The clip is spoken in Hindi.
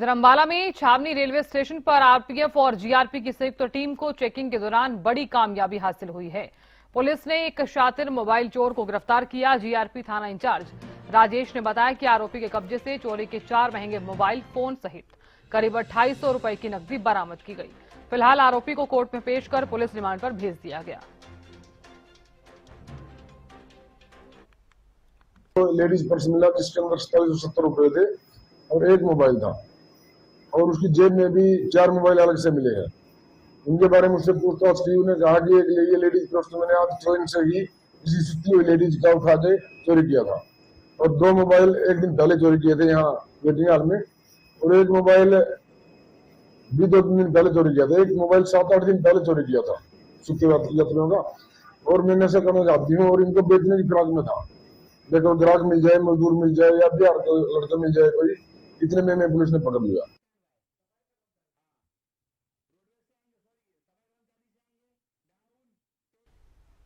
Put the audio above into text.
इधर अंबाला में छावनी रेलवे स्टेशन पर आरपीएफ और जीआरपी की संयुक्त टीम को चेकिंग के दौरान बड़ी कामयाबी हासिल हुई है। पुलिस ने एक शातिर मोबाइल चोर को गिरफ्तार किया। जीआरपी थाना इंचार्ज राजेश ने बताया कि आरोपी के कब्जे से चोरी के 4 महंगे मोबाइल फोन सहित करीब 2800 रुपए की नकदी बरामद की गई। फिलहाल आरोपी को कोर्ट में पेश कर पुलिस रिमांड पर भेज दिया गया। लेडीज पर्स मिला जिसके अंदर 2770 रुपए थे और एक मोबाइल था और उसकी जेब में भी 4 मोबाइल अलग से मिले हैं। उनके बारे में उससे पूछताछ की। उन्हें कहा कि ये लेडीज पर्स मैंने आज ट्रेन से ही किसी सुती हुई लेडीज का उठा के चोरी किया था और 2 मोबाइल एक दिन पहले चोरी किए थे यहाँ वेटिंग हॉल में और एक मोबाइल भी 2-3 दिन पहले चोरी किया था। एक मोबाइल 7-8 दिन पहले चोरी किया था सुते यात्रियों का और मैं नशा करना चाहती हूँ और इनको बेचने की फिराक में था। देखो ग्राहक मिल जाए, मजदूर मिल जाए या बिहार का लड़का मिल जाए कोई, इतने में पुलिस ने पकड़ लिया।